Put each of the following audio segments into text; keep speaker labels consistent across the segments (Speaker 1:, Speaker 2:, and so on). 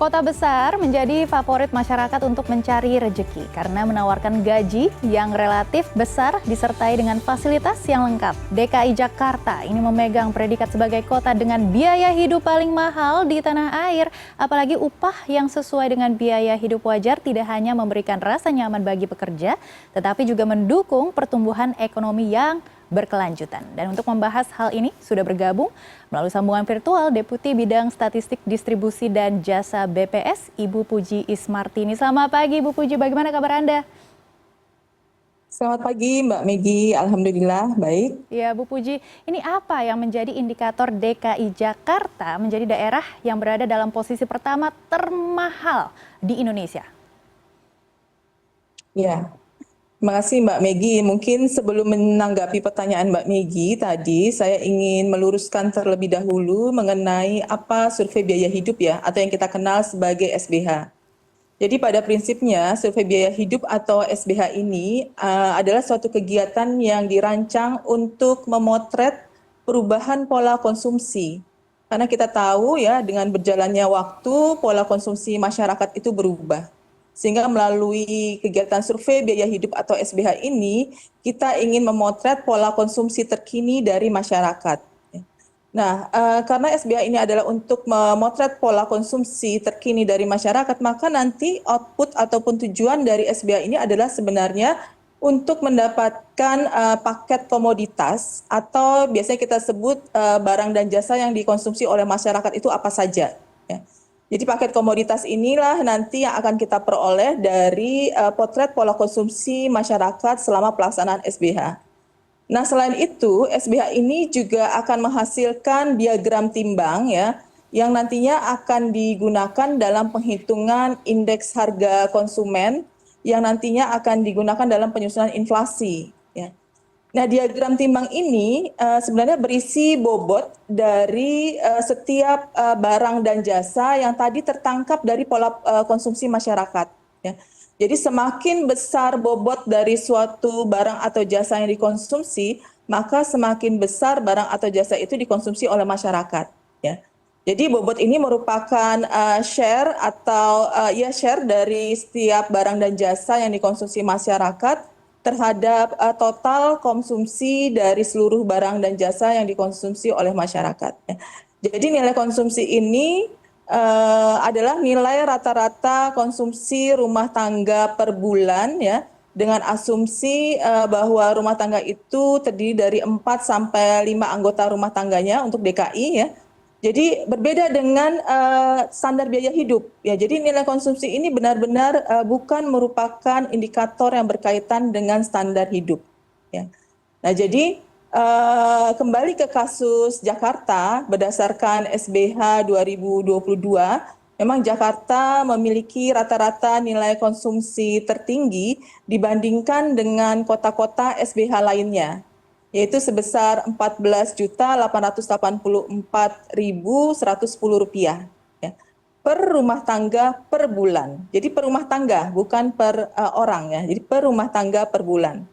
Speaker 1: Kota besar menjadi favorit masyarakat untuk mencari rejeki karena menawarkan gaji yang relatif besar disertai dengan fasilitas yang lengkap. DKI Jakarta ini memegang predikat sebagai kota dengan biaya hidup paling mahal di tanah air. Apalagi upah yang sesuai dengan biaya hidup wajar tidak hanya memberikan rasa nyaman bagi pekerja, tetapi juga mendukung pertumbuhan ekonomi yang berkelanjutan. Dan untuk membahas hal ini sudah bergabung melalui sambungan virtual Deputi Bidang Statistik Distribusi dan Jasa BPS, Ibu Puji Ismartini. Selamat pagi Ibu Puji, bagaimana kabar Anda?
Speaker 2: Selamat pagi Mbak Megi, Alhamdulillah baik.
Speaker 1: Ya Bu Puji, ini apa yang menjadi indikator DKI Jakarta menjadi daerah yang berada dalam posisi pertama termahal di Indonesia?
Speaker 2: Ya, terima kasih Mbak Megi. Mungkin sebelum menanggapi pertanyaan Mbak Megi tadi, saya ingin meluruskan terlebih dahulu mengenai apa survei biaya hidup ya, atau yang kita kenal sebagai SBH. Jadi pada prinsipnya survei biaya hidup atau SBH ini adalah suatu kegiatan yang dirancang untuk memotret perubahan pola konsumsi. Karena kita tahu ya dengan berjalannya waktu pola konsumsi masyarakat itu berubah. Sehingga melalui kegiatan survei biaya hidup atau SBH ini kita ingin memotret pola konsumsi terkini dari masyarakat. Nah, karena SBH ini adalah untuk memotret pola konsumsi terkini dari masyarakat, maka nanti output ataupun tujuan dari SBH ini adalah sebenarnya untuk mendapatkan paket komoditas atau biasanya kita sebut barang dan jasa yang dikonsumsi oleh masyarakat itu apa saja. Ya. Jadi paket komoditas inilah nanti yang akan kita peroleh dari potret pola konsumsi masyarakat selama pelaksanaan SBH. Nah, selain itu, SBH ini juga akan menghasilkan diagram timbang ya, yang nantinya akan digunakan dalam penghitungan indeks harga konsumen yang nantinya akan digunakan dalam penyusunan inflasi. Ya. Nah, diagram timbang ini sebenarnya berisi bobot dari setiap barang dan jasa yang tadi tertangkap dari pola konsumsi masyarakat. Ya. Jadi semakin besar bobot dari suatu barang atau jasa yang dikonsumsi, maka semakin besar barang atau jasa itu dikonsumsi oleh masyarakat. Ya. Jadi bobot ini merupakan share atau share dari setiap barang dan jasa yang dikonsumsi masyarakat terhadap total konsumsi dari seluruh barang dan jasa yang dikonsumsi oleh masyarakat. Ya. Jadi nilai konsumsi ini adalah nilai rata-rata konsumsi rumah tangga per bulan ya, dengan asumsi bahwa rumah tangga itu terdiri dari 4 sampai 5 anggota rumah tangganya untuk DKI ya. Jadi berbeda dengan standar biaya hidup ya. Jadi nilai konsumsi ini benar-benar bukan merupakan indikator yang berkaitan dengan standar hidup ya. Nah, jadi kembali ke kasus Jakarta, berdasarkan SBH 2022, memang Jakarta memiliki rata-rata nilai konsumsi tertinggi dibandingkan dengan kota-kota SBH lainnya, yaitu sebesar Rp14.884.110 ya, per rumah tangga per bulan. Jadi per rumah tangga, bukan per orang ya, jadi per rumah tangga per bulan.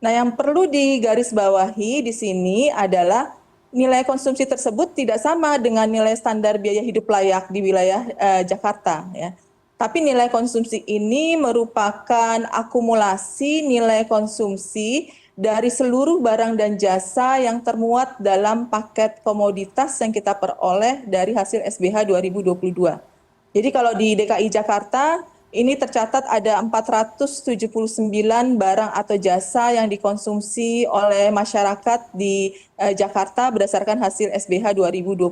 Speaker 2: Nah, yang perlu digarisbawahi di sini adalah nilai konsumsi tersebut tidak sama dengan nilai standar biaya hidup layak di wilayah Jakarta ya. Tapi nilai konsumsi ini merupakan akumulasi nilai konsumsi dari seluruh barang dan jasa yang termuat dalam paket komoditas yang kita peroleh dari hasil SBH 2022. Jadi kalau di DKI Jakarta ini tercatat ada 479 barang atau jasa yang dikonsumsi oleh masyarakat di Jakarta berdasarkan hasil SBH 2022.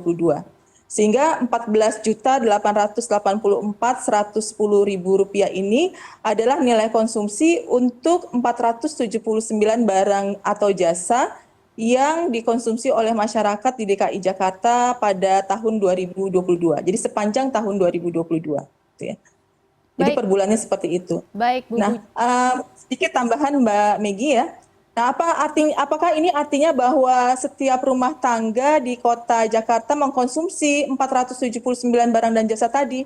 Speaker 2: Sehingga Rp14.884.110 ini adalah nilai konsumsi untuk 479 barang atau jasa yang dikonsumsi oleh masyarakat di DKI Jakarta pada tahun 2022. Jadi sepanjang tahun 2022. Gitu ya. Jadi per bulannya seperti itu.
Speaker 1: Baik, Bu.
Speaker 2: Nah, sedikit tambahan Mbak Megi ya. Nah, apakah ini artinya bahwa setiap rumah tangga di kota Jakarta mengkonsumsi 479 barang dan jasa tadi?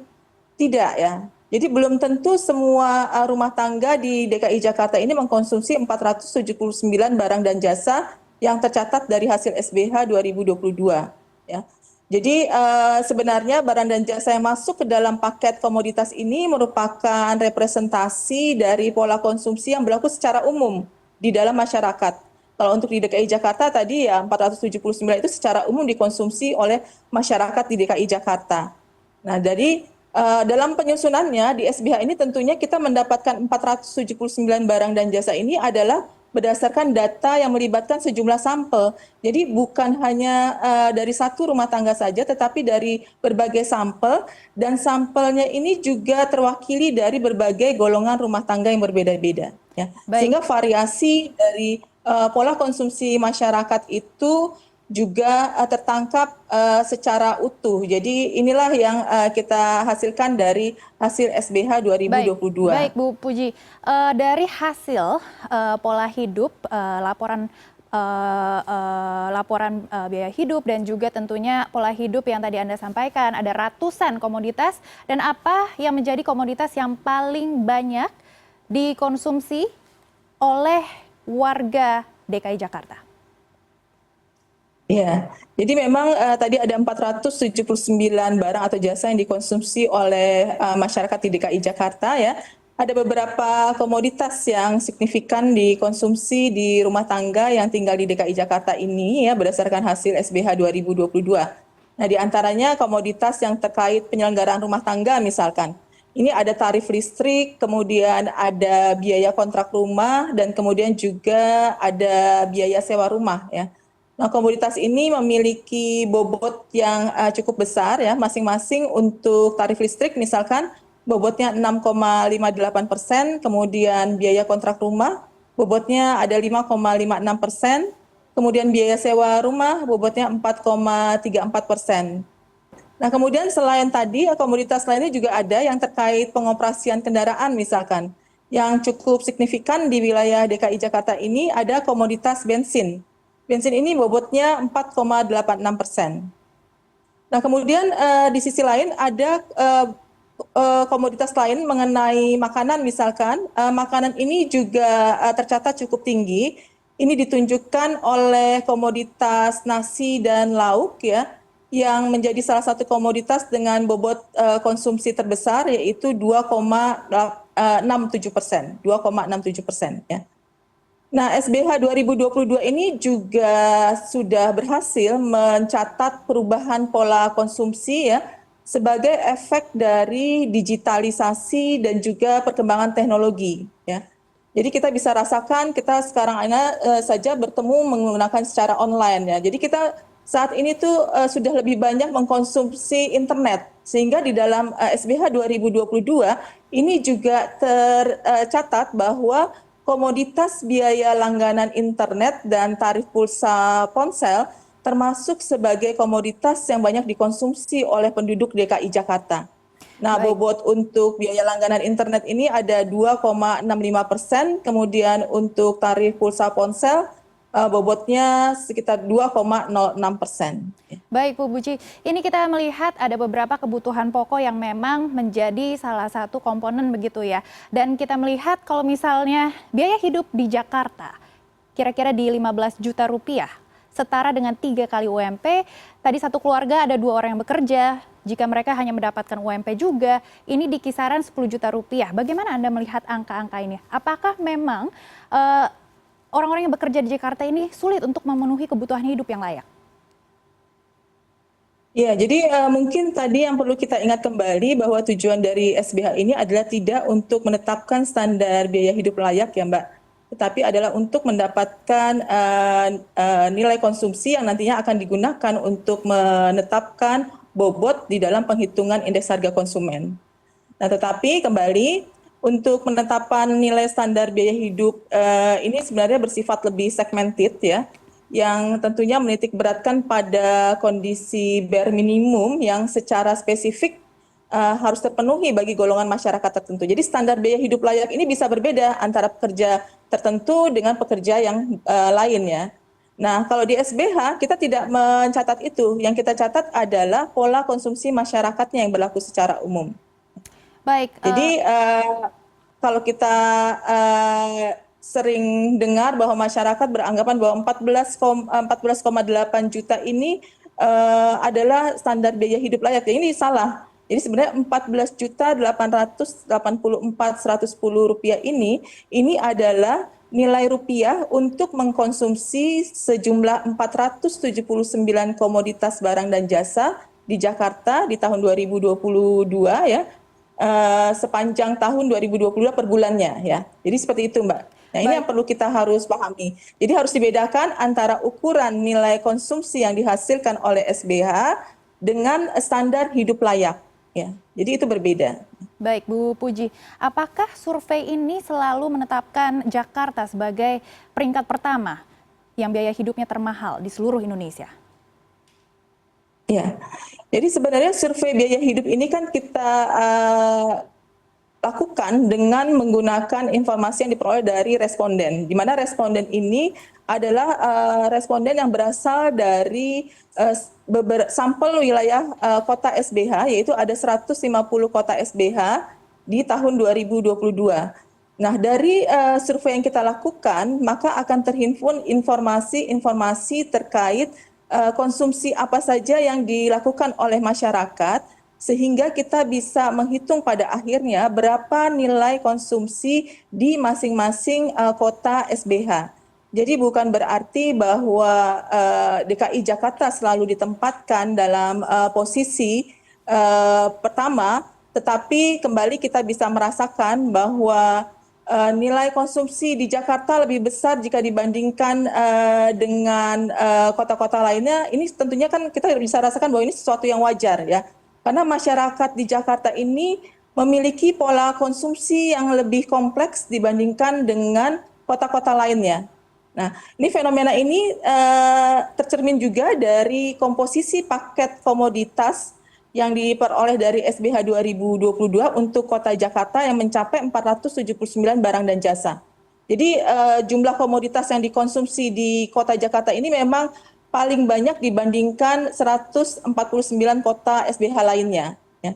Speaker 2: Tidak ya. Jadi belum tentu semua rumah tangga di DKI Jakarta ini mengkonsumsi 479 barang dan jasa yang tercatat dari hasil SBH 2022 ya. Jadi sebenarnya barang dan jasa yang masuk ke dalam paket komoditas ini merupakan representasi dari pola konsumsi yang berlaku secara umum di dalam masyarakat. Kalau untuk di DKI Jakarta tadi ya 479 itu secara umum dikonsumsi oleh masyarakat di DKI Jakarta. Nah, jadi dalam penyusunannya di SBH ini tentunya kita mendapatkan 479 barang dan jasa ini adalah berdasarkan data yang melibatkan sejumlah sampel. Jadi bukan hanya dari satu rumah tangga saja, tetapi dari berbagai sampel, dan sampelnya ini juga terwakili dari berbagai golongan rumah tangga yang berbeda-beda. Ya.
Speaker 1: Baik.
Speaker 2: Sehingga variasi dari pola konsumsi masyarakat itu juga tertangkap secara utuh. Jadi inilah yang kita hasilkan dari hasil SBH 2022.
Speaker 1: Baik Bu Puji. Dari hasil pola hidup, laporan biaya hidup dan juga tentunya pola hidup yang tadi Anda sampaikan, ada ratusan komoditas, dan apa yang menjadi komoditas yang paling banyak dikonsumsi oleh warga DKI Jakarta?
Speaker 2: Ya, jadi memang tadi ada 479 barang atau jasa yang dikonsumsi oleh masyarakat di DKI Jakarta ya. Ada beberapa komoditas yang signifikan dikonsumsi di rumah tangga yang tinggal di DKI Jakarta ini ya berdasarkan hasil SBH 2022. Nah, di antaranya komoditas yang terkait penyelenggaraan rumah tangga misalkan. Ini ada tarif listrik, kemudian ada biaya kontrak rumah, dan kemudian juga ada biaya sewa rumah ya. Nah, komoditas ini memiliki bobot yang cukup besar ya, masing-masing untuk tarif listrik misalkan bobotnya 6,58%, kemudian biaya kontrak rumah bobotnya ada 5,56%, kemudian biaya sewa rumah bobotnya 4,34%. Nah, kemudian selain tadi komoditas lainnya juga ada yang terkait pengoperasian kendaraan misalkan. Yang cukup signifikan di wilayah DKI Jakarta ini ada komoditas bensin. Bensin ini bobotnya 4,86%. Nah, kemudian di sisi lain ada komoditas lain mengenai makanan misalkan. Makanan ini juga tercatat cukup tinggi. Ini ditunjukkan oleh komoditas nasi dan lauk ya, yang menjadi salah satu komoditas dengan bobot konsumsi terbesar yaitu 2,67%, 2,67% ya. Nah, SBH 2022 ini juga sudah berhasil mencatat perubahan pola konsumsi ya sebagai efek dari digitalisasi dan juga perkembangan teknologi ya. Jadi kita bisa rasakan kita sekarang ini saja bertemu menggunakan secara online ya. Jadi kita saat ini tuh sudah lebih banyak mengkonsumsi internet sehingga di dalam SBH 2022 ini juga tercatat bahwa komoditas biaya langganan internet dan tarif pulsa ponsel termasuk sebagai komoditas yang banyak dikonsumsi oleh penduduk DKI Jakarta. Nah, bobot untuk biaya langganan internet ini ada 2,65%, kemudian untuk tarif pulsa ponsel bobotnya sekitar 2,06%.
Speaker 1: Baik Bu Puji, ini kita melihat ada beberapa kebutuhan pokok yang memang menjadi salah satu komponen begitu ya. Dan kita melihat kalau misalnya biaya hidup di Jakarta kira-kira di 15 juta rupiah, setara dengan 3 kali UMP. Tadi satu keluarga ada 2 orang yang bekerja, jika mereka hanya mendapatkan UMP juga, ini di kisaran 10 juta rupiah. Bagaimana Anda melihat angka-angka ini? Apakah memang orang-orang yang bekerja di Jakarta ini sulit untuk memenuhi kebutuhan hidup yang layak?
Speaker 2: Ya, jadi mungkin tadi yang perlu kita ingat kembali bahwa tujuan dari SBH ini adalah tidak untuk menetapkan standar biaya hidup layak ya Mbak, tetapi adalah untuk mendapatkan nilai konsumsi yang nantinya akan digunakan untuk menetapkan bobot di dalam penghitungan indeks harga konsumen. Nah, tetapi kembali untuk penetapan nilai standar biaya hidup ini sebenarnya bersifat lebih segmented ya, yang tentunya menitik beratkan pada kondisi bare minimum yang secara spesifik harus terpenuhi bagi golongan masyarakat tertentu. Jadi standar biaya hidup layak ini bisa berbeda antara pekerja tertentu dengan pekerja yang lain ya. Nah, kalau di SBH kita tidak mencatat itu. Yang kita catat adalah pola konsumsi masyarakatnya yang berlaku secara umum.
Speaker 1: Baik.
Speaker 2: Jadi kalau kita sering dengar bahwa masyarakat beranggapan bahwa 14,8 juta ini adalah standar biaya hidup layak. Ini salah. Jadi sebenarnya 14.884.110 rupiah ini adalah nilai rupiah untuk mengkonsumsi sejumlah 479 komoditas barang dan jasa di Jakarta di tahun 2022 ya, sepanjang tahun 2022 per bulannya ya. Jadi seperti itu Mbak. Nah ini yang perlu kita harus pahami. Jadi harus dibedakan antara ukuran nilai konsumsi yang dihasilkan oleh SBH dengan standar hidup layak. Ya, jadi itu berbeda.
Speaker 1: Baik, Bu Puji. Apakah survei ini selalu menetapkan Jakarta sebagai peringkat pertama yang biaya hidupnya termahal di seluruh Indonesia?
Speaker 2: Ya, jadi sebenarnya survei biaya hidup ini kan kita lakukan dengan menggunakan informasi yang diperoleh dari responden, di mana responden ini adalah responden yang berasal dari sampel wilayah kota SBH, yaitu ada 150 kota SBH di tahun 2022. Nah, dari survei yang kita lakukan, maka akan terhimpun informasi-informasi terkait konsumsi apa saja yang dilakukan oleh masyarakat, sehingga kita bisa menghitung pada akhirnya berapa nilai konsumsi di masing-masing kota SBH. Jadi bukan berarti bahwa DKI Jakarta selalu ditempatkan dalam posisi pertama, tetapi kembali kita bisa merasakan bahwa nilai konsumsi di Jakarta lebih besar jika dibandingkan dengan kota-kota lainnya. Ini tentunya kan kita bisa rasakan bahwa ini sesuatu yang wajar ya. Karena masyarakat di Jakarta ini memiliki pola konsumsi yang lebih kompleks dibandingkan dengan kota-kota lainnya. Nah, ini fenomena ini tercermin juga dari komposisi paket komoditas yang diperoleh dari SBH 2022 untuk kota Jakarta yang mencapai 479 barang dan jasa. Jadi jumlah komoditas yang dikonsumsi di kota Jakarta ini memang paling banyak dibandingkan 149 kota SBH lainnya. Ya.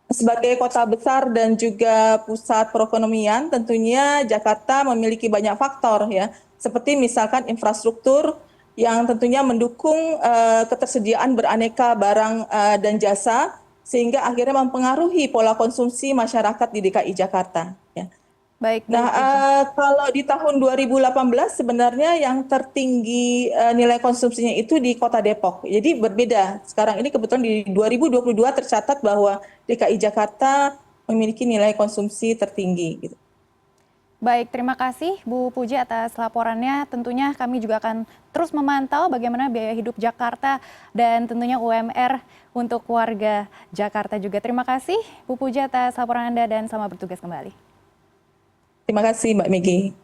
Speaker 2: Sebagai kota besar dan juga pusat perekonomian, tentunya Jakarta memiliki banyak faktor ya, seperti misalkan infrastruktur yang tentunya mendukung ketersediaan beraneka barang dan jasa, sehingga akhirnya mempengaruhi pola konsumsi masyarakat di DKI Jakarta. Ya.
Speaker 1: Baik, Bu
Speaker 2: Nah, kalau di tahun 2018 sebenarnya yang tertinggi nilai konsumsinya itu di Kota Depok. Jadi berbeda. Sekarang ini kebetulan di 2022 tercatat bahwa DKI Jakarta memiliki nilai konsumsi tertinggi. Gitu.
Speaker 1: Baik, terima kasih Bu Puji atas laporannya. Tentunya kami juga akan terus memantau bagaimana biaya hidup Jakarta dan tentunya UMR untuk warga Jakarta juga. Terima kasih Bu Puji atas laporan Anda dan selamat bertugas kembali.
Speaker 2: Terima kasih Mbak Megi.